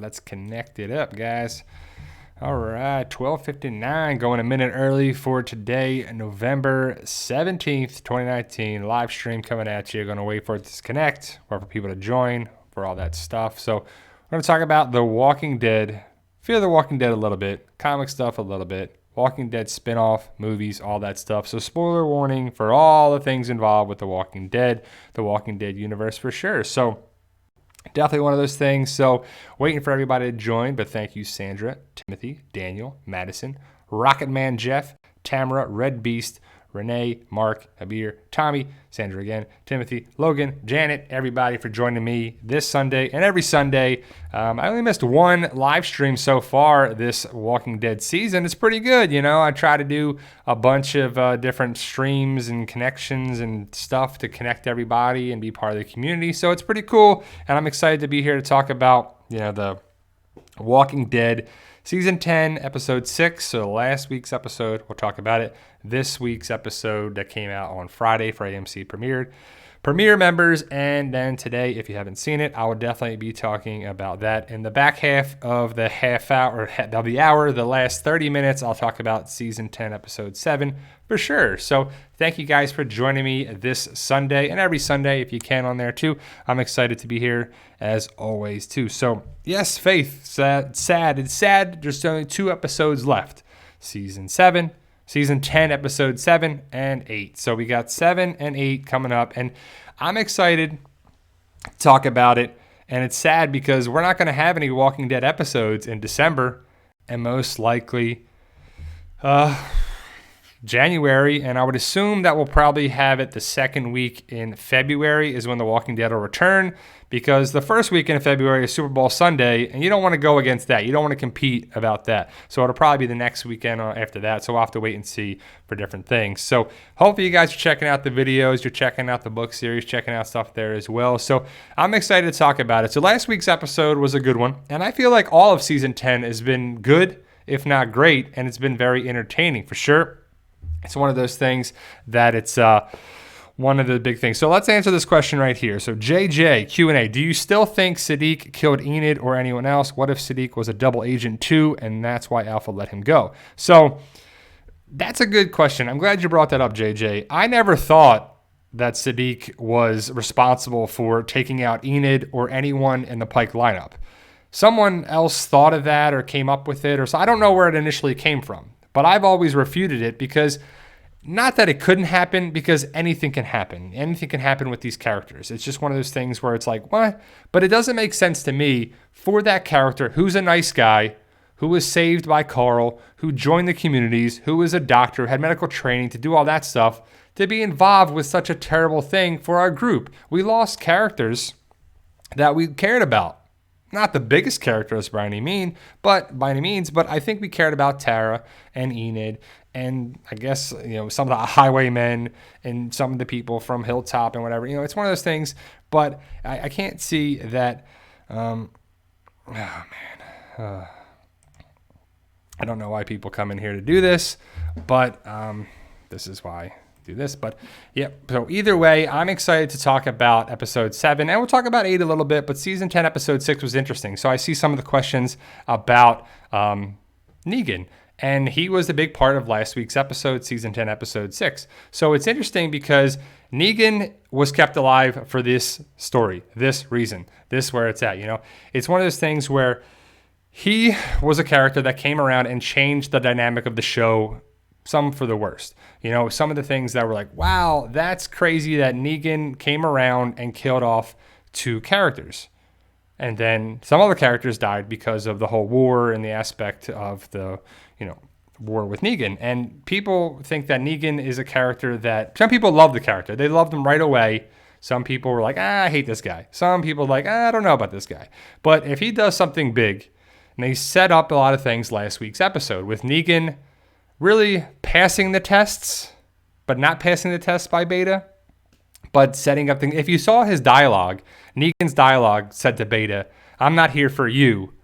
Let's connect it up, guys. All right, 12:59, going a minute early for today, November 17th, 2019. Live stream coming at you. Going to wait for it to connect, wait for people to join, for all that stuff. So we're going to talk about The Walking Dead, Fear the Walking Dead a little bit, comic stuff a little bit, Walking Dead spinoff, movies, all that stuff. So spoiler warning for all the things involved with The Walking Dead universe for sure. So definitely one of those things. So waiting for everybody to join, but thank you, Sandra, Timothy, Daniel, Madison, Rocketman Jeff, Tamara, Red Beast, Renee, Mark, Habir, Tommy, Sandra again, Timothy, Logan, Janet, everybody for joining me this Sunday and every Sunday. I only missed one live stream so far this Walking Dead season. It's pretty good, you know. I try to do a bunch of different streams and connections and stuff to connect everybody and be part of the community. So it's pretty cool, and I'm excited to be here to talk about, you know, the Walking Dead Season 10, Episode 6, so last week's episode. We'll talk about it. This week's episode that came out on Friday for AMC Premiere members, and then today, if you haven't seen it, I will definitely be talking about that. In the back half of the hour, the last 30 minutes, I'll talk about Season 10, Episode 7 for sure. So thank you guys for joining me this Sunday, and every Sunday if you can on there too. I'm excited to be here as always too. So yes, Faith, it's sad. There's only 2 episodes left. Season 10, Episode 7 and 8. So we got 7 and 8 coming up, and I'm excited to talk about it. And it's sad because we're not going to have any Walking Dead episodes in December, and most likely January, and I would assume that we'll probably have it the second week in February is when The Walking Dead will return, because the first week in February is Super Bowl Sunday, and you don't want to go against that. You don't want to compete about that. So it'll probably be the next weekend after that, so we'll have to wait and see for different things. So hopefully you guys are checking out the videos, you're checking out the book series, checking out stuff there as well. So I'm excited to talk about it. So last week's episode was a good one, and I feel like all of Season 10 has been good, if not great, and it's been very entertaining for sure. It's one of those things that it's one of the big things. So let's answer this question right here. So JJ, Q&A, do you still think Siddiq killed Enid or anyone else? What if Siddiq was a double agent too, and that's why Alpha let him go? So that's a good question. I'm glad you brought that up, JJ. I never thought that Siddiq was responsible for taking out Enid or anyone in the Pike lineup. Someone else thought of that or came up with it, or so I don't know where it initially came from. But I've always refuted it because, not that it couldn't happen, because anything can happen. Anything can happen with these characters. It's just one of those things where it's like, what? But it doesn't make sense to me for that character who's a nice guy, who was saved by Carl, who joined the communities, who was a doctor, had medical training to do all that stuff, to be involved with such a terrible thing for our group. We lost characters that we cared about. Not the biggest characters by any means, but I think we cared about Tara and Enid, and I guess, you know, some of the highwaymen and some of the people from Hilltop and whatever. You know, it's one of those things. But I can't see that. I don't know why people come in here to do this, but this is why. Do this, but yep. So either way, I'm excited to talk about Episode 7, and we'll talk about 8 a little bit, but Season 10, Episode 6 was interesting. So I see some of the questions about Negan, and he was a big part of last week's episode, Season 10, Episode 6. So it's interesting because Negan was kept alive for this story, this reason, this where it's at, you know. It's one of those things where he was a character that came around and changed the dynamic of the show, some for the worst. You know, some of the things that were like, wow, that's crazy that Negan came around and killed off 2 characters. And then some other characters died because of the whole war and the aspect of the, you know, war with Negan. And people think that Negan is a character that, some people love the character. They loved him right away. Some people were like, I hate this guy. Some people like, I don't know about this guy. But if he does something big, and they set up a lot of things last week's episode with Negan really passing the tests, but not passing the tests by Beta, but setting up things. If you saw his dialogue, Negan's dialogue said to Beta, I'm not here for you,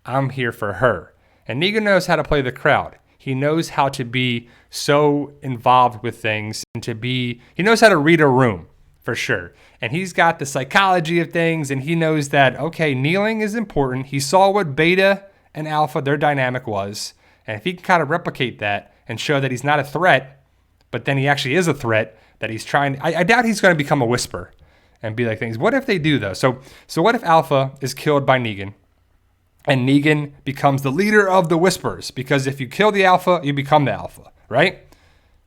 I'm here for her. And Negan knows how to play the crowd. He knows how to be so involved with things and he knows how to read a room. for sure. And he's got the psychology of things, and he knows that, okay, kneeling is important. He saw what beta and alpha, their dynamic was. And if he can kind of replicate that and show that he's not a threat, but then he actually is a threat, that he's trying, I doubt he's going to become a whisper and be like things. What if they do, though? So what if Alpha is killed by Negan, and Negan becomes the leader of the Whispers? Because if you kill the Alpha, you become the Alpha, right?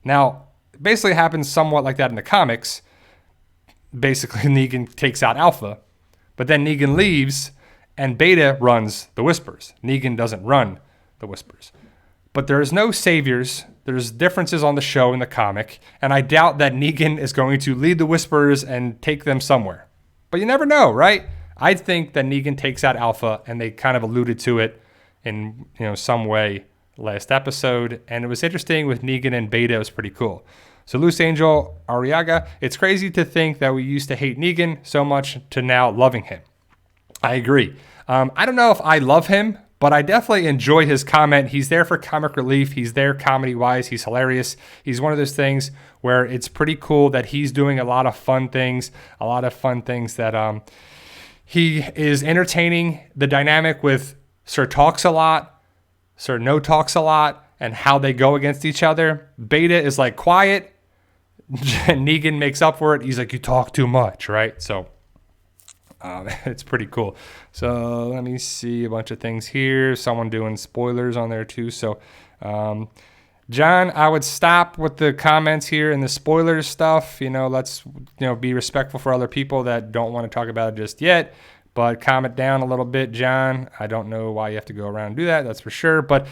Now, basically it happens somewhat like that in the comics. Basically, Negan takes out Alpha, but then Negan leaves, and Beta runs the Whispers. Negan doesn't run the Whispers. But there's no saviors. There's differences on the show and the comic, and I doubt that Negan is going to lead the Whisperers and take them somewhere. But you never know, right? I think that Negan takes out Alpha, and they kind of alluded to it in some way last episode, and it was interesting with Negan and Beta. It was pretty cool. So Loose Angel Ariaga, it's crazy to think that we used to hate Negan so much to now loving him. I agree. I don't know if I love him, but I definitely enjoy his comment. He's there for comic relief. He's there comedy-wise. He's hilarious. He's one of those things where it's pretty cool that he's doing a lot of fun things that he is entertaining. The dynamic with Sir Talks a Lot, Sir No Talks a Lot, and how they go against each other. Beta is like quiet. Negan makes up for it. He's like, you talk too much, right? So it's pretty cool. So let me see a bunch of things here. Someone doing spoilers on there too. So John, I would stop with the comments here and the spoilers stuff. Let's be respectful for other people that don't want to talk about it just yet. But calm it down a little bit, John. I don't know why you have to go around and do that. That's for sure. But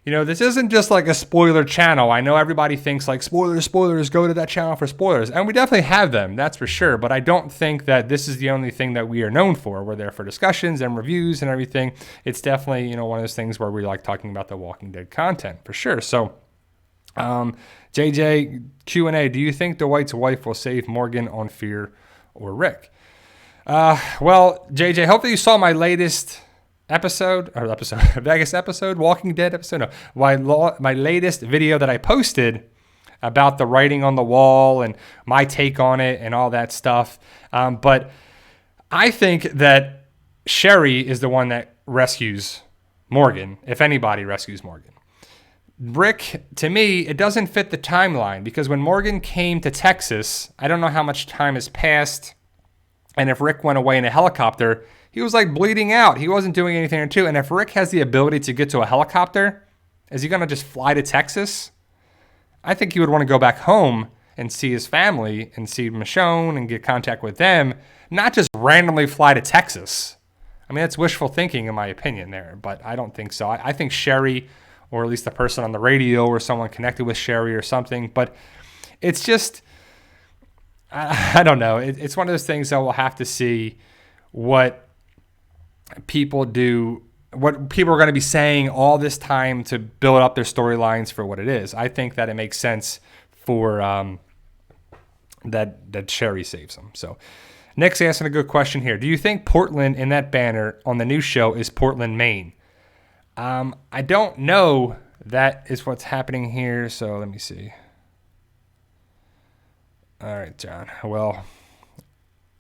this isn't just like a spoiler channel. I know everybody thinks like spoilers, go to that channel for spoilers. And we definitely have them, that's for sure. But I don't think that this is the only thing that we are known for. We're there for discussions and reviews and everything. It's definitely, one of those things where we like talking about the Walking Dead content for sure. So JJ Q&A, do you think Dwight's wife will save Morgan on Fear or Rick? Well, JJ, hopefully you saw my latest Vegas episode, Walking Dead episode. No, my latest video that I posted about the writing on the wall and my take on it and all that stuff. But I think that Sherry is the one that rescues Morgan, if anybody rescues Morgan. Rick, to me, it doesn't fit the timeline because when Morgan came to Texas, I don't know how much time has passed. And if Rick went away in a helicopter, he was like bleeding out. He wasn't doing anything or two. And if Rick has the ability to get to a helicopter, is he going to just fly to Texas? I think he would want to go back home and see his family and see Michonne and get contact with them, not just randomly fly to Texas. I mean, that's wishful thinking in my opinion there, but I don't think so. I think Sherry, or at least the person on the radio or someone connected with Sherry or something, but it's just, I don't know. It's one of those things that we'll have to see what people do, what people are going to be saying all this time to build up their storylines for what it is. I think that it makes sense for that Sherry saves them. So Nick's asking a good question here. Do you think Portland in that banner on the new show is Portland, Maine? I don't know. That is what's happening here. So let me see. All right, John. Well,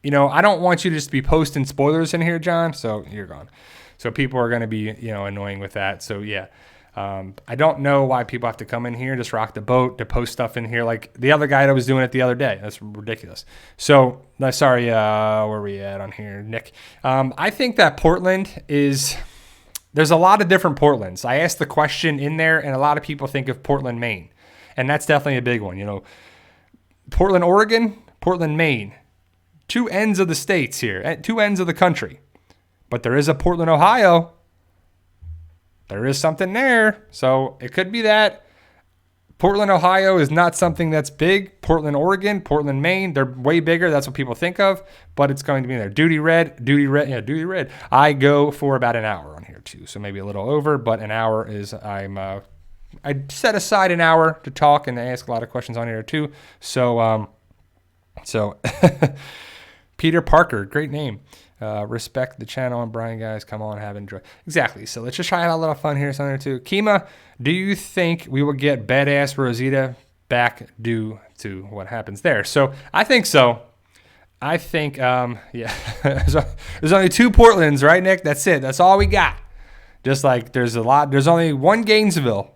I don't want you to just be posting spoilers in here, John. So you're gone. So people are going to be, annoying with that. So yeah, I don't know why people have to come in here and just rock the boat to post stuff in here like the other guy that was doing it the other day. That's ridiculous. So sorry, where are we at on here, Nick? I think that Portland is. There's a lot of different Portlands. I asked the question in there, and a lot of people think of Portland, Maine, and that's definitely a big one. Portland, Oregon, Portland, Maine. Two ends of the states here, at two ends of the country. But there is a Portland, Ohio. There is something there. So it could be that. Portland, Ohio is not something that's big. Portland, Oregon, Portland, Maine, they're way bigger. That's what people think of. But it's going to be there. Duty red. I go for about an hour on here too. So maybe a little over, but an hour is I set aside an hour to talk and ask a lot of questions on here too. So Peter Parker, great name. Respect the channel and Brian, guys. Come on, have enjoy. Exactly. So let's just try out a little fun here. Something too. Kima, do you think we will get badass Rosita back due to what happens there? So I think so. I think, yeah, there's only 2 Portlands, right, Nick? That's it. That's all we got. Just like there's only one Gainesville,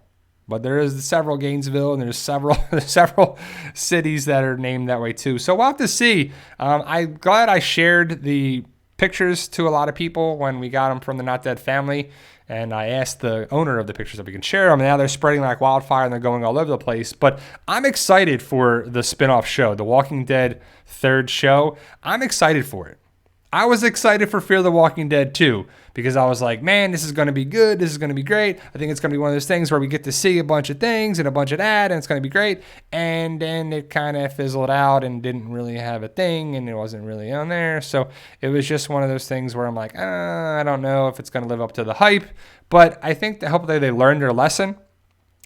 but there is several Gainesville, and there's several cities that are named that way too. So we'll have to see. I'm glad I shared the pictures to a lot of people when we got them from the Not Dead family, and I asked the owner of the pictures if we can share them. And now they're spreading like wildfire, and they're going all over the place. But I'm excited for the spinoff show, The Walking Dead 3rd show. I'm excited for it. I was excited for Fear the Walking Dead too, because I was like, man, this is going to be good. This is going to be great. I think it's going to be one of those things where we get to see a bunch of things and a bunch of that, and it's going to be great. And then it kind of fizzled out and didn't really have a thing, and it wasn't really on there. So it was just one of those things where I'm like, I don't know if it's going to live up to the hype. But I think that hopefully they learned their lesson.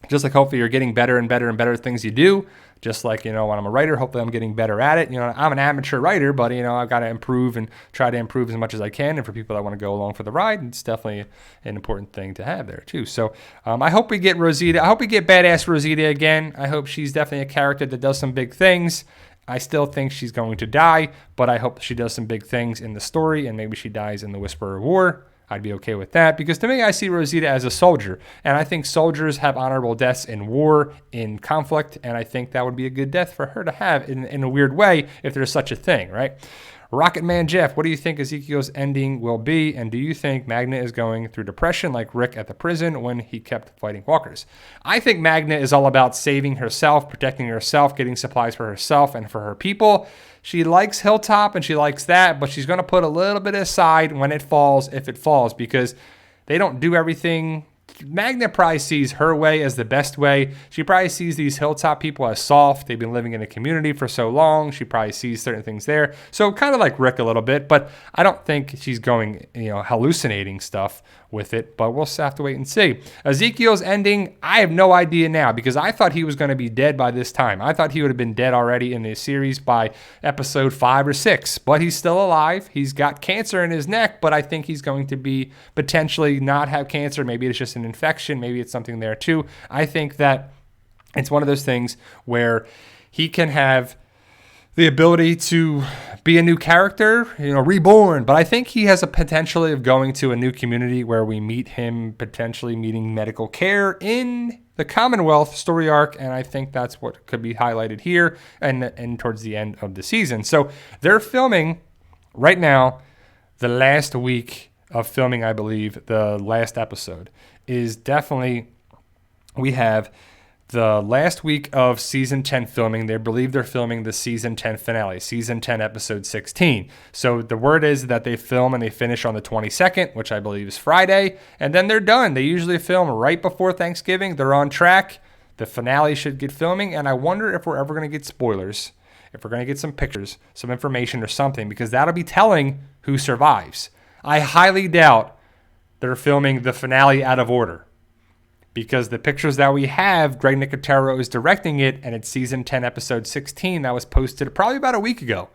Just like hopefully you're getting better and better and better at things you do. Just like, when I'm a writer, hopefully I'm getting better at it. I'm an amateur writer, but, I've got to improve and try to improve as much as I can. And for people that want to go along for the ride, it's definitely an important thing to have there, too. So I hope we get Rosita. I hope we get badass Rosita again. I hope she's definitely a character that does some big things. I still think she's going to die, but I hope she does some big things in the story, and maybe she dies in the Whisperer War. I'd be okay with that, because to me, I see Rosita as a soldier, and I think soldiers have honorable deaths in war, in conflict, and I think that would be a good death for her to have in a weird way, if there's such a thing, right? Rocket Man Jeff, what do you think Ezekiel's ending will be, and do you think Magna is going through depression like Rick at the prison when he kept fighting walkers? I think Magna is all about saving herself, protecting herself, getting supplies for herself and for her people. She likes Hilltop and she likes that, but she's going to put a little bit aside when it falls, if it falls, because they don't do everything. Magna probably sees her way as the best way. She probably sees these Hilltop people as soft. They've been living in a community for so long. She probably sees certain things there. So kind of like Rick a little bit, but I don't think she's going, hallucinating stuff with it, but we'll have to wait and see. Ezekiel's ending, I have no idea now, because I thought he was going to be dead by this time. I thought he would have been dead already in the series by episode 5 or 6, but he's still alive. He's got cancer in his neck, but I think he's going to be potentially not have cancer. Maybe it's just an infection. Maybe it's something there too. I think that it's one of those things where he can have the ability to be a new character, reborn. But I think he has a potential of going to a new community where we meet him potentially meeting medical care in the Commonwealth story arc. And I think that's what could be highlighted here and towards the end of the season. So they're filming right now. The last week of filming, I believe, the last episode is definitely, we have the last week of season 10 filming. They believe they're filming the season 10 finale, season 10, episode 16. So the word is that they film and they finish on the 22nd, which I believe is Friday, and then they're done. They usually film right before Thanksgiving. They're on track. The finale should get filming, and I wonder if we're ever going to get spoilers, if we're going to get some pictures, some information or something, because that'll be telling who survives. I highly doubt they're filming the finale out of order, because the pictures that we have, Greg Nicotero is directing it, and it's season 10, episode 16. That was posted probably about a week ago.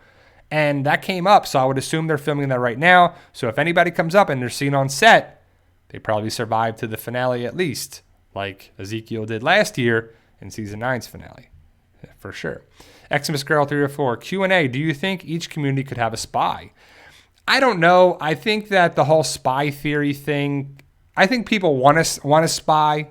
And that came up, so I would assume they're filming that right now. So if anybody comes up and they're seen on set, they probably survived to the finale at least, like Ezekiel did last year in season 9's finale, for sure. Xmas Girl 304, Q&A, do you think each community could have a spy? I don't know. I think that the whole spy theory thing, I think people want to spy.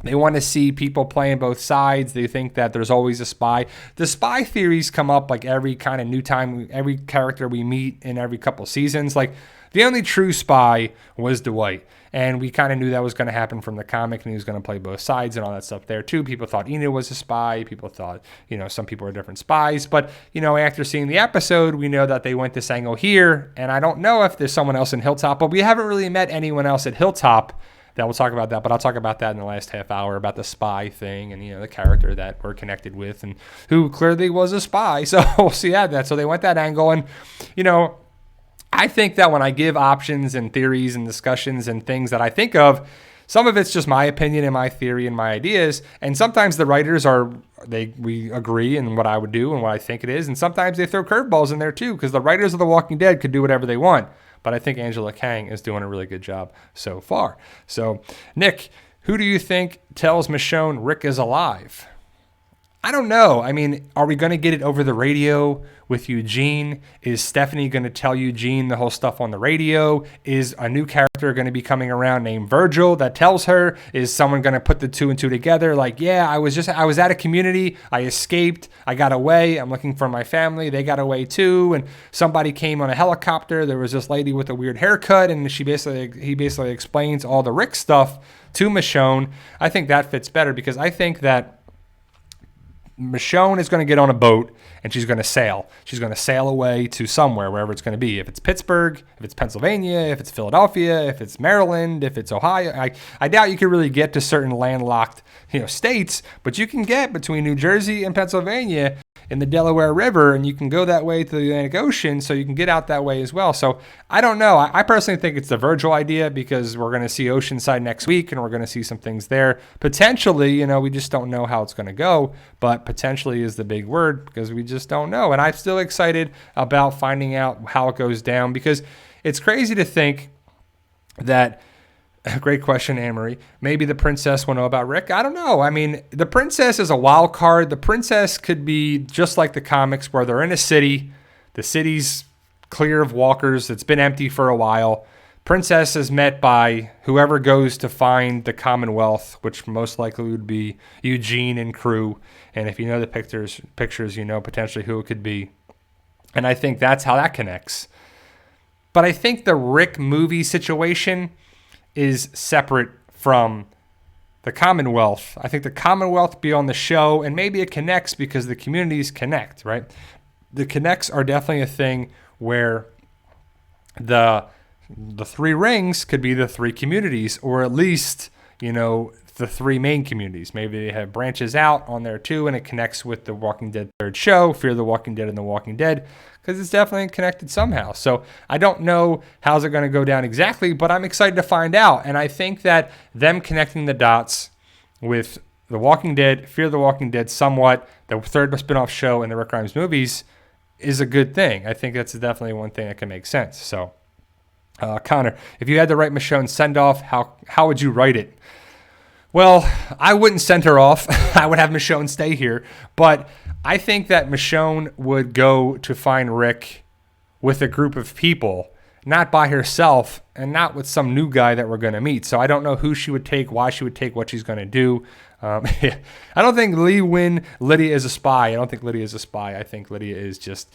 They want to see people playing both sides. They think that there's always a spy. The spy theories come up like every kind of new time, every character we meet in every couple seasons. Like the only true spy was Dwight. And we kind of knew that was going to happen from the comic, and he was going to play both sides and all that stuff there too. People thought Enid was a spy. People thought, some people are different spies. But, after seeing the episode, we know that they went this angle here. And I don't know if there's someone else in Hilltop, but we haven't really met anyone else at Hilltop that we'll talk about that. But I'll talk about that in the last half hour, about the spy thing and, the character that we're connected with and who clearly was a spy. So we'll see that. So they went that angle. And, I think that when I give options and theories and discussions and things that I think of, some of it's just my opinion and my theory and my ideas. And sometimes the writers we agree in what I would do and what I think it is. And sometimes they throw curveballs in there too, because the writers of The Walking Dead could do whatever they want. But I think Angela Kang is doing a really good job so far. So, Nick, who do you think tells Michonne Rick is alive? I don't know. I mean, are we going to get it over the radio with Eugene? Is Stephanie going to tell Eugene the whole stuff on the radio? Is a new character going to be coming around named Virgil that tells her? Is someone going to put the two and two together? Like, yeah, I was at a community. I escaped. I got away. I'm looking for my family. They got away too. And somebody came on a helicopter. There was this lady with a weird haircut, and he basically explains all the Rick stuff to Michonne. I think that fits better because I think that Michonne is going to get on a boat and she's going to sail. She's going to sail away to somewhere, wherever it's going to be. If it's Pittsburgh, if it's Pennsylvania, if it's Philadelphia, if it's Maryland, if it's Ohio. I doubt you could really get to certain landlocked, states, but you can get between New Jersey and Pennsylvania in the Delaware River, and you can go that way to the Atlantic Ocean, so you can get out that way as well. So I don't know. I personally think it's the Virgil idea because we're going to see Oceanside next week, and we're going to see some things there. Potentially, we just don't know how it's going to go, but potentially is the big word because we just don't know. And I'm still excited about finding out how it goes down because it's crazy to think that. Great question, Anne-Marie. Maybe the princess will know about Rick. I don't know. I mean, the princess is a wild card. The princess could be just like the comics where they're in a city. The city's clear of walkers. It's been empty for a while. Princess is met by whoever goes to find the Commonwealth, which most likely would be Eugene and crew. And if you know the pictures, you know potentially who it could be. And I think that's how that connects. But I think the Rick movie situation is separate from the Commonwealth. I think the Commonwealth be on the show, and maybe it connects because the communities connect, right? The connects are definitely a thing where the three rings could be the three communities, or at least, the three main communities. Maybe they have branches out on there too, and it connects with the Walking Dead third show, Fear the Walking Dead and The Walking Dead, because it's definitely connected somehow. So I don't know how's it going to go down exactly, but I'm excited to find out. And I think that them connecting the dots with The Walking Dead, Fear the Walking Dead somewhat, the third spinoff show, and the Rick Grimes movies is a good thing. I think that's definitely one thing that can make sense. So, Connor, if you had to write Michonne send-off, how would you write it? Well, I wouldn't send her off. I would have Michonne stay here. But I think that Michonne would go to find Rick with a group of people, not by herself and not with some new guy that we're going to meet. So I don't know who she would take, why she would take, what she's going to do. I don't think Lydia is a spy. I don't think Lydia is a spy. I think Lydia is just,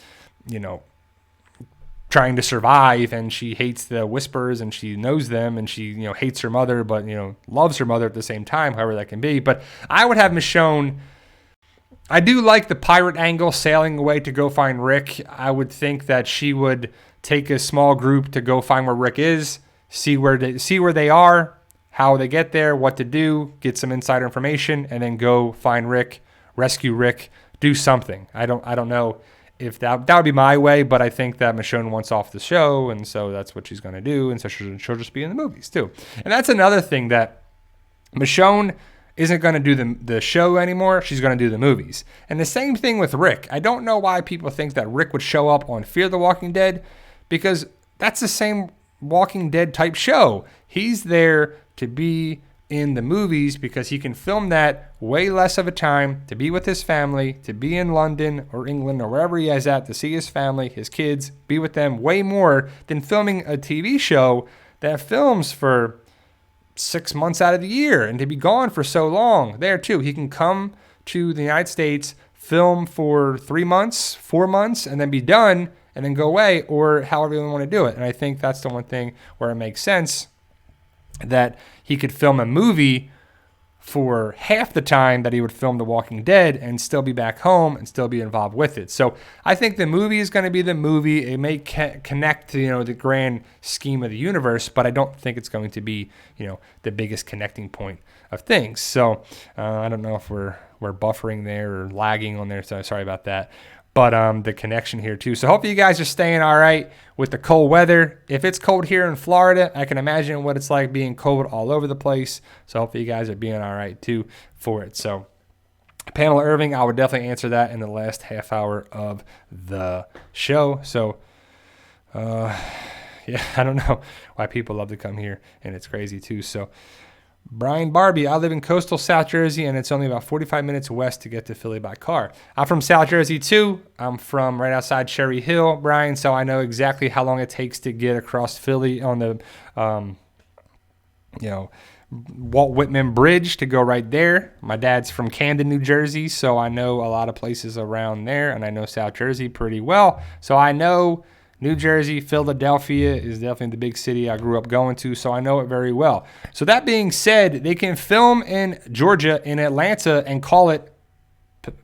trying to survive, and she hates the Whispers, and she knows them, and she hates her mother, but loves her mother at the same time, however that can be. But I would have Michonne. I do like the pirate angle, sailing away to go find Rick. I would think that she would take a small group to go find where Rick is, see where they are, how they get there, what to do, get some insider information, and then go find Rick, rescue Rick, do something. I don't know if that would be my way, but I think that Michonne wants off the show, and so that's what she's going to do, and so she'll just be in the movies too. And that's another thing, that Michonne isn't going to do the show anymore. She's going to do the movies. And the same thing with Rick. I don't know why people think that Rick would show up on Fear the Walking Dead, because that's the same Walking Dead type show. He's there to be in the movies because he can film that way less of a time to be with his family, to be in London or England or wherever he is at, to see his family, his kids, be with them way more than filming a TV show that films for 6 months out of the year, and to be gone for so long there too. He can come to the United States, film for 3 months, 4 months, and then be done and then go away, or however you want to do it. And I think that's the one thing where it makes sense that he could film a movie for half the time that he would film The Walking Dead and still be back home and still be involved with it. So I think the movie is going to be the movie. It may connect to, the grand scheme of the universe, but I don't think it's going to be, the biggest connecting point of things. So I don't know if we're buffering there or lagging on there, so sorry about that. But the connection here too. So hopefully you guys are staying all right with the cold weather. If it's cold here in Florida, I can imagine what it's like being cold all over the place. So hopefully you guys are being all right too for it. So Pamela Irving, I would definitely answer that in the last half hour of the show. So yeah, I don't know why people love to come here, and it's crazy too. So Brian Barbie, I live in coastal South Jersey, and it's only about 45 minutes west to get to Philly by car. I'm from South Jersey, too. I'm from right outside Cherry Hill, Brian, so I know exactly how long it takes to get across Philly on the, Walt Whitman Bridge to go right there. My dad's from Camden, New Jersey, so I know a lot of places around there, and I know South Jersey pretty well. So I know New Jersey, Philadelphia is definitely the big city I grew up going to, so I know it very well. So that being said, they can film in Georgia, in Atlanta, and call it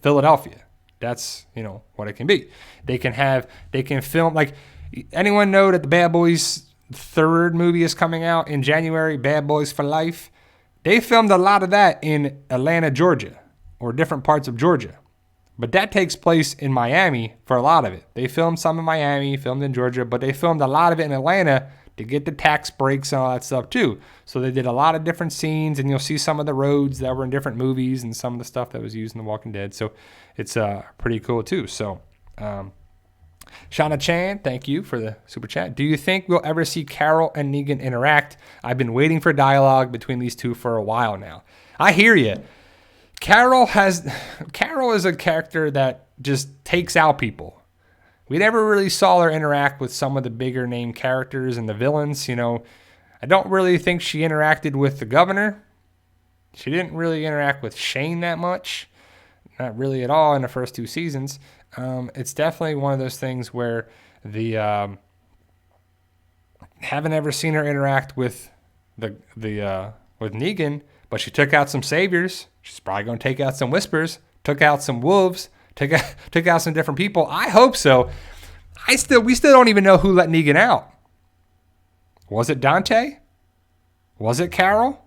Philadelphia. That's, what it can be. They can film, like, anyone know that the Bad Boys third movie is coming out in January, Bad Boys for Life? They filmed a lot of that in Atlanta, Georgia, or different parts of Georgia. But that takes place in Miami for a lot of it. They filmed some in Miami, filmed in Georgia, but they filmed a lot of it in Atlanta to get the tax breaks and all that stuff too. So they did a lot of different scenes, and you'll see some of the roads that were in different movies and some of the stuff that was used in The Walking Dead. So it's pretty cool too. So Shauna Chan, thank you for the super chat. Do you think we'll ever see Carol and Negan interact? I've been waiting for dialogue between these two for a while now. I hear you. Carol is a character that just takes out people. We never really saw her interact with some of the bigger name characters and the villains. I don't really think she interacted with the governor. She didn't really interact with Shane that much. Not really at all in the first two seasons. It's definitely one of those things where haven't ever seen her interact with with Negan, but she took out some saviors. She's probably going to take out some whispers, took out some wolves, took out some different people. I hope so. We still don't even know who let Negan out. Was it Dante? Was it Carol?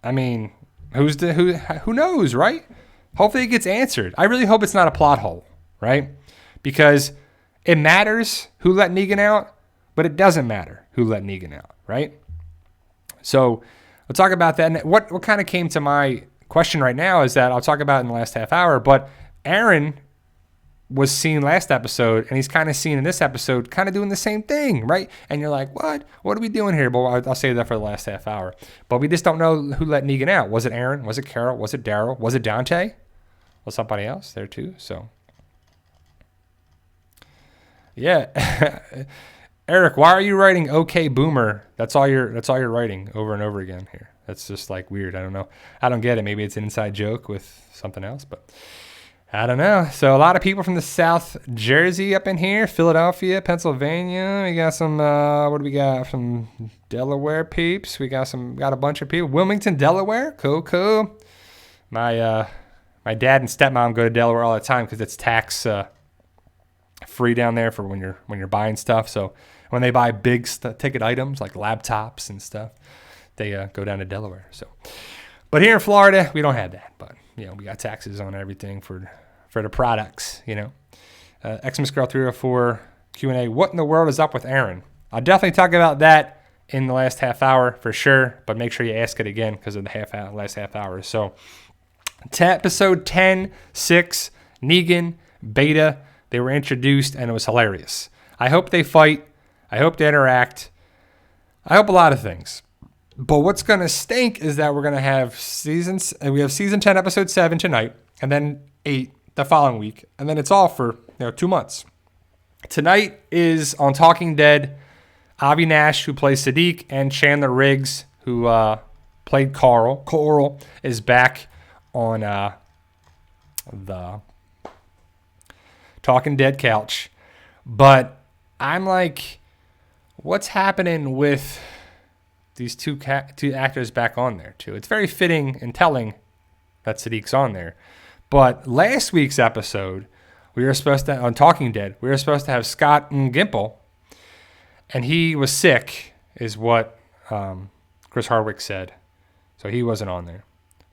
I mean, who knows, right? Hopefully it gets answered. I really hope it's not a plot hole, right? Because it matters who let Negan out, but it doesn't matter who let Negan out, right? So we'll talk about that. And what kind of came to my question right now is that I'll talk about in the last half hour, but Aaron was seen last episode, and he's kind of seen in this episode kind of doing the same thing, right? And you're like, what? What are we doing here? But I'll save that for the last half hour. But we just don't know who let Negan out. Was it Aaron? Was it Carol? Was it Daryl? Was it Dante? Was somebody else there too? So, yeah. Eric, why are you writing "Okay Boomer"? That's all you're writing over and over again here. That's just like weird. I don't know. I don't get it. Maybe it's an inside joke with something else, but I don't know. So a lot of people from the South Jersey up in here, Philadelphia, Pennsylvania. We got some. What do we got? Some Delaware peeps. We got a bunch of people. Wilmington, Delaware. Cool. My dad and stepmom go to Delaware all the time because it's tax free down there for when you're buying stuff. So when they buy big ticket items like laptops and stuff, they go down to Delaware. So, but here in Florida, we don't have that. But we got taxes on everything for the products. Xmas Girl 304 Q&A. What in the world is up with Aaron? I'll definitely talk about that in the last half hour for sure. But make sure you ask it again because of the last half hour. So. Episode 10, 6, Negan, Beta, they were introduced, and it was hilarious. I hope they fight. I hope they interact. I hope a lot of things. But what's going to stink is that we're going to have season 10, episode 7 tonight, and then 8 the following week, and then it's all for 2 months. Tonight is on Talking Dead, Avi Nash, who plays Sadiq, and Chandler Riggs, who played Coral, is back on the Talking Dead couch. But I'm like, what's happening with these two actors back on there too? It's very fitting and telling that Sadiq's on there. But last week's episode, on Talking Dead, we were supposed to have Scott Gimple, and he was sick, is what Chris Hardwick said. So he wasn't on there,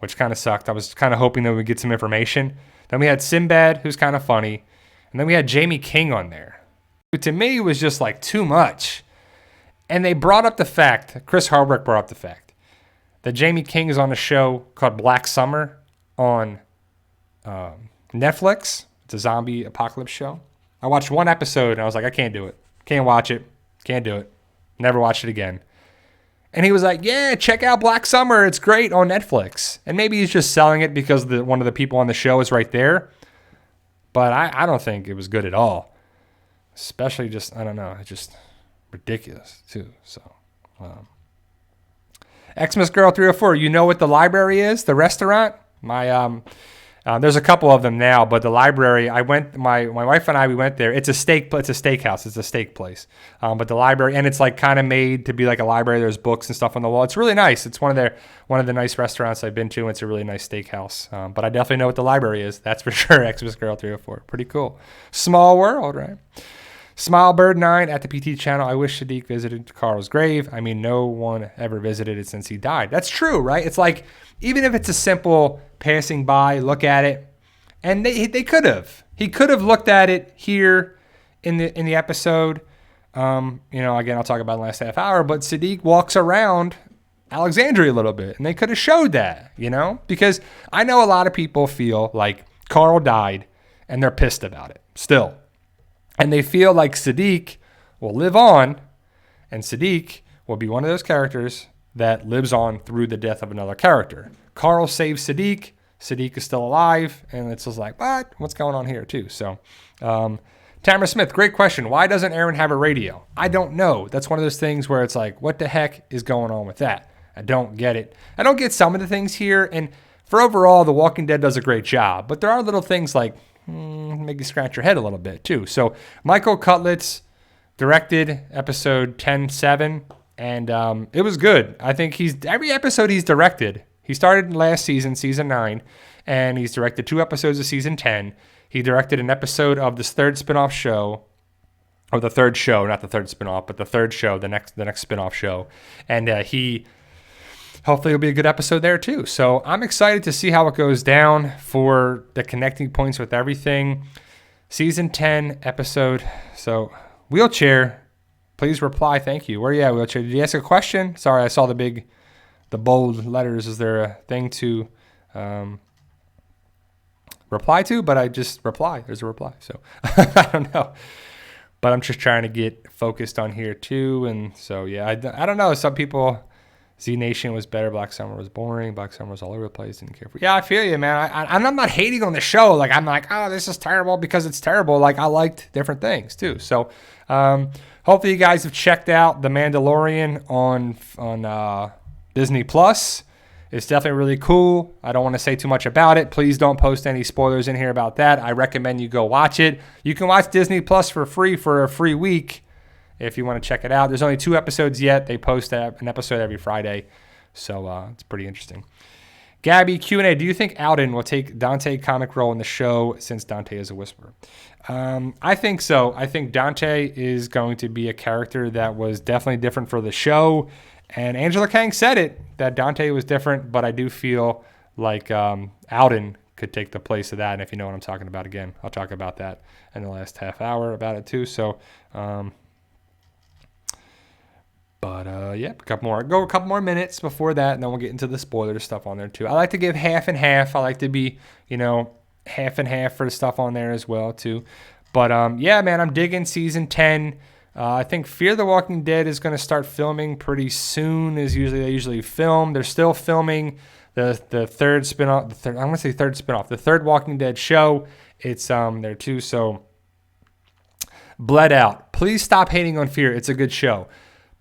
which kind of sucked. I was kind of hoping that we'd get some information. Then we had Sinbad, who's kind of funny. And then we had Jamie King on there, who to me was just like too much. And they brought up the fact, Chris Hardwick brought up the fact, that Jamie King is on a show called Black Summer on Netflix. It's a zombie apocalypse show. I watched one episode and I was like, I can't do it. Can't watch it. Can't do it. Never watch it again. And he was like, yeah, check out Black Summer. It's great on Netflix. And maybe he's just selling it because one of the people on the show is right there. But I don't think it was good at all. Especially just, I don't know, it's just ridiculous too. So, Xmas Girl 304, you know what the library is? The restaurant? There's a couple of them now, but the library, my wife and I, we went there. It's a steakhouse. It's a steak place. But the library, and it's like kind of made to be like a library. There's books and stuff on the wall. It's really nice. It's one of the nice restaurants I've been to. It's a really nice steakhouse. But I definitely know what the library is. That's for sure. Xmas Girl 304. Pretty cool. Small world, right? Smilebird9 at the PT channel. I wish Sadiq visited Carl's grave. I mean, no one ever visited it since he died. That's true, right? It's like, even if it's a simple passing by, look at it. And they could have. He could have looked at it here in the episode. Again, I'll talk about it in the last half hour, but Sadiq walks around Alexandria a little bit, and they could have showed that, because I know a lot of people feel like Carl died and they're pissed about it still. And they feel like Sadiq will live on, and Sadiq will be one of those characters that lives on through the death of another character. Carl saves Sadiq. Sadiq is still alive, and it's just like, what? What's going on here, too? So, Tamara Smith, great question. Why doesn't Aaron have a radio? I don't know. That's one of those things where it's like, what the heck is going on with that? I don't get it. I don't get some of the things here, and for overall, The Walking Dead does a great job, but there are little things like, make you scratch your head a little bit too. So Michael Cutlitz directed episode 10-7, and it was good. I think every episode he's directed. He started last season 9, and he's directed 2 episodes of season 10. He directed an episode of this third spinoff show, or the third show, not the third spinoff, but the third show, the next spinoff show, and hopefully it'll be a good episode there too. So I'm excited to see how it goes down for the connecting points with everything. Season 10 episode. So Wheelchair, please reply. Thank you. Where are you at, Wheelchair? Did you ask a question? Sorry, I saw the bold letters. Is there a thing to reply to? But I just reply. There's a reply. So I don't know. But I'm just trying to get focused on here too. And so, yeah, I don't know. Some people... Z Nation was better. Black Summer was boring. Black Summer was all over the place. Didn't care for. Yeah, I feel you, man. I'm not hating on the show. Like, I'm like, oh, this is terrible because it's terrible. Like, I liked different things too. So, hopefully you guys have checked out The Mandalorian on Disney Plus. It's definitely really cool. I don't want to say too much about it. Please don't post any spoilers in here about that. I recommend you go watch it. You can watch Disney Plus for free for a free week. If you want to check it out. There's only 2 episodes yet. They post an episode every Friday. So it's pretty interesting. Gabby, Q&A. Do you think Alden will take Dante comic role in the show since Dante is a whisperer? I think so. I think Dante is going to be a character that was definitely different for the show. And Angela Kang said it, that Dante was different. But I do feel like Alden could take the place of that. And if you know what I'm talking about, again, I'll talk about that in the last half hour about it too. So... yeah, a couple more minutes before that, and then we'll get into the spoiler stuff on there too. I like to give half and half. I like to be, half and half for the stuff on there as well too. But yeah, man, I'm digging season 10. I think Fear the Walking Dead is going to start filming pretty soon. They usually film. They're still filming the third spinoff. The third Walking Dead show. It's there too. So Bled Out. Please stop hating on Fear. It's a good show.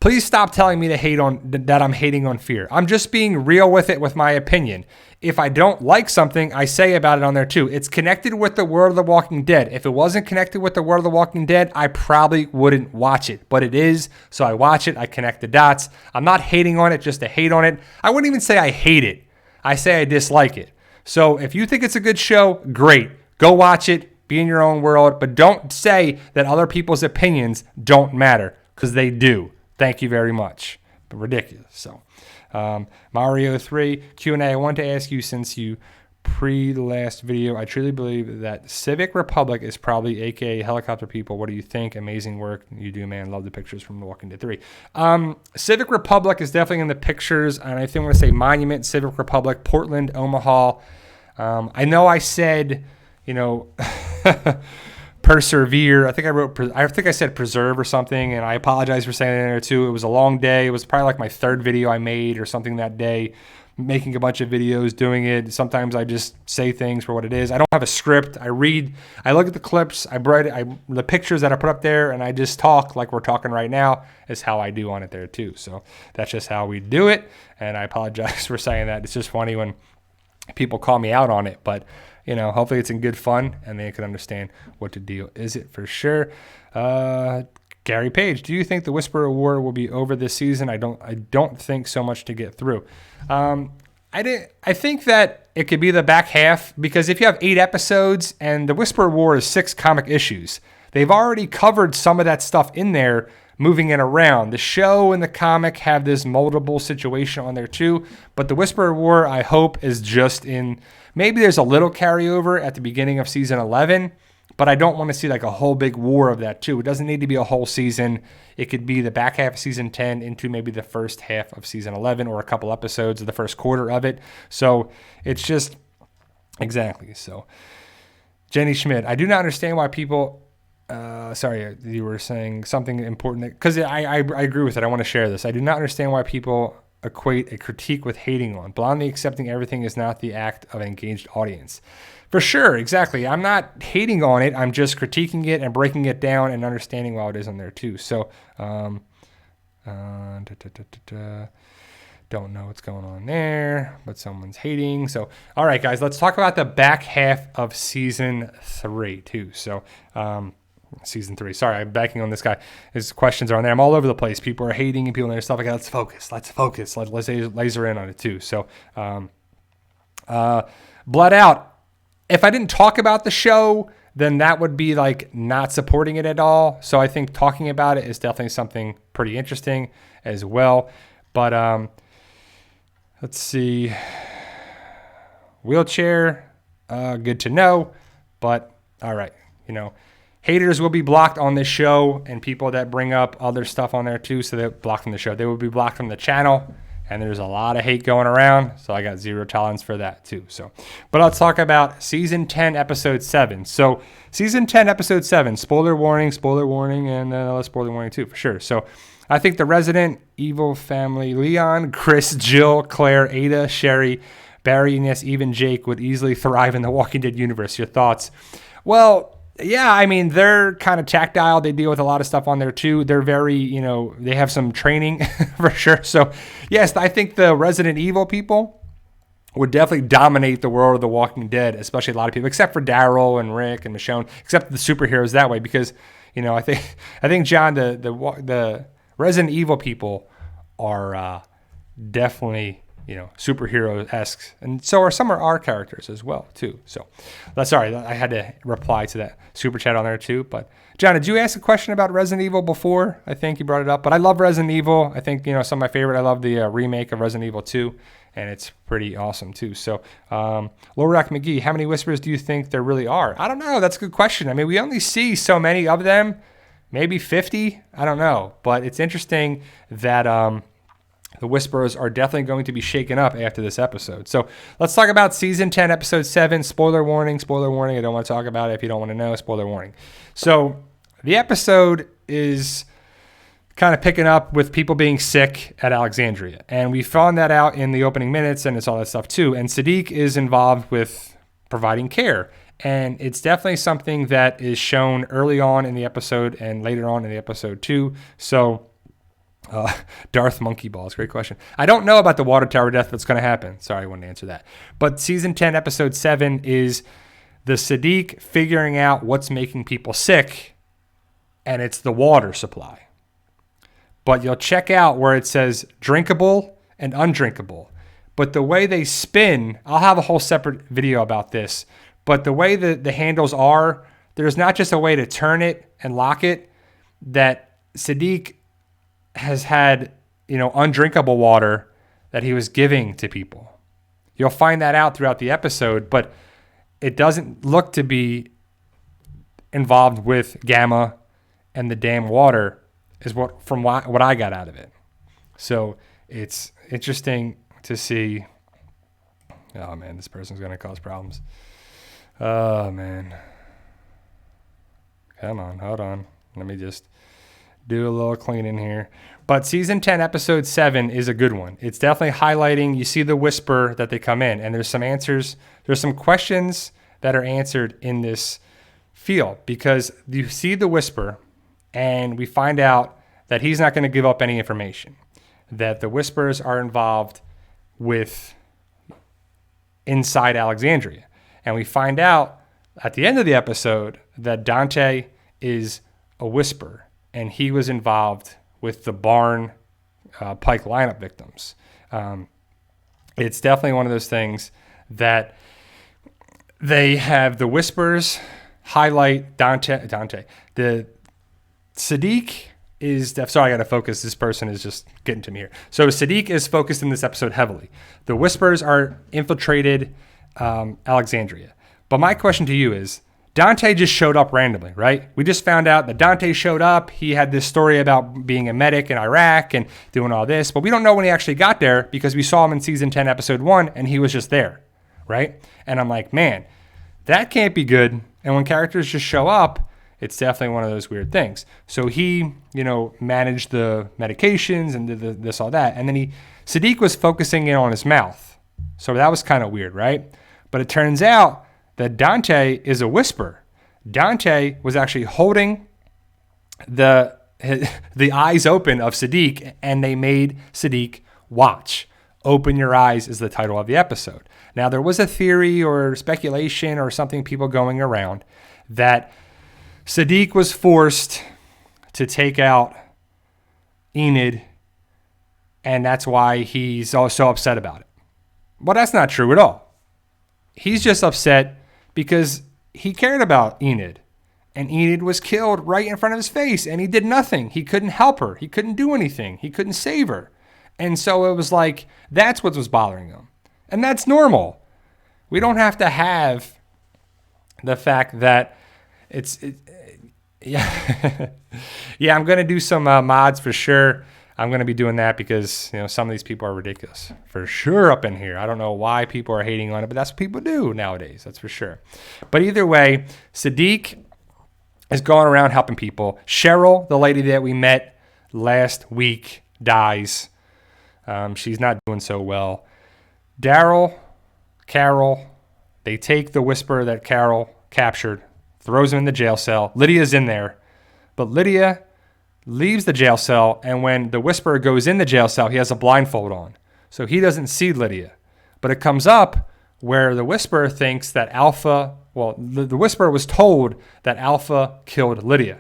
Please stop telling me that I'm hating on Fear. I'm just being real with it with my opinion. If I don't like something, I say about it on there too. It's connected with the World of the Walking Dead. If it wasn't connected with the World of the Walking Dead, I probably wouldn't watch it. But it is, so I watch it. I connect the dots. I'm not hating on it just to hate on it. I wouldn't even say I hate it. I say I dislike it. So if you think it's a good show, great. Go watch it. Be in your own world. But don't say that other people's opinions don't matter, because they do. Thank you very much. But ridiculous. So, Mario 3 Q&A. I want to ask you, since you last video, I truly believe that Civic Republic is probably AKA Helicopter People. What do you think? Amazing work you do, man. Love the pictures from The Walking Dead 3. Civic Republic is definitely in the pictures, and I think I'm going to say Monument, Civic Republic, Portland, Omaha. I know I said, persevere. I think I said preserve or something, and I apologize for saying that in there too. It was a long day. It was probably like my third video I made or something that day, making a bunch of videos, doing it. Sometimes I just say things for what it is. I don't have a script. I look at the clips, the pictures that I put up there, and I just talk like we're talking right now is how I do on it there too. So that's just how we do it, and I apologize for saying that. It's just funny when people call me out on it, but hopefully it's in good fun and they can understand what the deal is it for sure. Gary Page, do you think the Whisperer War will be over this season? I don't think so much to get through. I think that it could be the back half, because if you have 8 episodes and the Whisperer War is 6 comic issues, they've already covered some of that stuff in there, moving it around. The show and the comic have this moldable situation on there too, but the Whisperer War, I hope, is just in, maybe there's a little carryover at the beginning of season 11, but I don't want to see like a whole big war of that too. It doesn't need to be a whole season. It could be the back half of season 10 into maybe the first half of season 11, or a couple episodes of the first quarter of it. So it's just, exactly. So Jenny Schmidt, I do not understand why people, sorry, you were saying something important, because I agree with it. I want to share this. I do not understand why people equate a critique with hating on. Blindly accepting everything is not the act of an engaged audience. For sure, exactly. I'm not hating on it. I'm just critiquing it and breaking it down and understanding why it is on there too. So, don't know what's going on there, but someone's hating. So, all right, guys, let's talk about the back half of season 3 too. So, season 3. Sorry, I'm backing on this guy. His questions are on there. I'm all over the place. People are hating and people and their stuff. Like, let's focus. Let's laser in on it too. So, Blood Out. If I didn't talk about the show, then that would be like not supporting it at all. So I think talking about it is definitely something pretty interesting as well. But let's see. Wheelchair, good to know. But all right, haters will be blocked on this show, and people that bring up other stuff on there too, so they're blocked from the show. They will be blocked from the channel. And there's a lot of hate going around, so I got zero tolerance for that too. So, but let's talk about season 10, episode 7. So, season 10, episode 7. Spoiler warning, and spoiler warning too, for sure. So, I think the Resident Evil family, Leon, Chris, Jill, Claire, Ada, Sherry, Barry, and yes, even Jake, would easily thrive in the Walking Dead universe. Your thoughts? Well, yeah, I mean, they're kind of tactile. They deal with a lot of stuff on there too. They're very, they have some training for sure. So, yes, I think the Resident Evil people would definitely dominate the world of The Walking Dead, especially a lot of people, except for Daryl and Rick and Michonne, except the superheroes that way, because, I think John, the Resident Evil people are definitely, superhero-esque. And so are some of our characters as well, too. So, sorry, I had to reply to that super chat on there, too. But, John, did you ask a question about Resident Evil before? I think you brought it up. But I love Resident Evil. I think, some of my favorite. I love the remake of Resident Evil 2. And it's pretty awesome, too. So, Lorak McGee, how many Whispers do you think there really are? I don't know. That's a good question. I mean, we only see so many of them. Maybe 50? I don't know. But it's interesting that the Whisperers are definitely going to be shaken up after this episode. So let's talk about season 10, episode 7. Spoiler warning. I don't want to talk about it if you don't want to know. Spoiler warning. So the episode is kind of picking up with people being sick at Alexandria. And we found that out in the opening minutes, and it's all that stuff too. And Sadiq is involved with providing care. And it's definitely something that is shown early on in the episode and later on in the episode too. So Darth Monkey Balls, great question. I don't know about the water tower death that's going to happen. Sorry, I wouldn't answer that. But season 10, episode 7 is the Sadiq figuring out what's making people sick, and it's the water supply. But you'll check out where it says drinkable and undrinkable. But the way they spin, I'll have a whole separate video about this, but the way the handles are, there's not just a way to turn it and lock it, that Sadiq has had, undrinkable water that he was giving to people. You'll find that out throughout the episode, but it doesn't look to be involved with Gamma and the damn water is what I got out of it. So it's interesting to see. Oh man, this person's going to cause problems. Oh man. Come on, hold on. Let me just do a little cleaning here. But season 10, episode 7 is a good one. It's definitely highlighting, you see the whisper that they come in, and there's some answers. There's some questions that are answered in this field because you see the whisper and we find out that he's not going to give up any information, that the whispers are involved with inside Alexandria. And we find out at the end of the episode that Dante is a whisper and he was involved with the barn Pike lineup victims. It's definitely one of those things that they have the whispers highlight Dante. The Sadiq is, sorry, I got to focus. This person is just getting to me here. So Sadiq is focused in this episode heavily. The whispers are infiltrated Alexandria. But my question to you is, Dante just showed up randomly, right? We just found out that Dante showed up. He had this story about being a medic in Iraq and doing all this, but we don't know when he actually got there because we saw him in season 10, episode 1, and he was just there, right? And I'm like, man, that can't be good. And when characters just show up, it's definitely one of those weird things. So he, managed the medications and did this, all that. And then Sadiq was focusing in on his mouth. So that was kind of weird, right? But it turns out that Dante is a whisper. Dante was actually holding the eyes open of Sadiq, and they made Sadiq watch. Open Your Eyes is the title of the episode. Now, there was a theory or speculation or something people going around that Sadiq was forced to take out Enid, and that's why he's so upset about it. Well, that's not true at all. He's just upset because he cared about Enid, and Enid was killed right in front of his face, and he did nothing. He couldn't help her. He couldn't do anything. He couldn't save her. And so it was like, that's what was bothering him. And that's normal. We don't have to have the fact that yeah, I'm going to do some mods for sure. I'm going to be doing that because, some of these people are ridiculous for sure up in here. I don't know why people are hating on it, but that's what people do nowadays. That's for sure. But either way, Sadiq is going around helping people. Cheryl, the lady that we met last week, dies. She's not doing so well. Carol, they take the whisper that Carol captured, throws him in the jail cell. Lydia's in there, but Lydia leaves the jail cell, and when the whisperer goes in the jail cell, he has a blindfold on. So he doesn't see Lydia. But it comes up where the whisperer thinks that the whisperer was told that Alpha killed Lydia.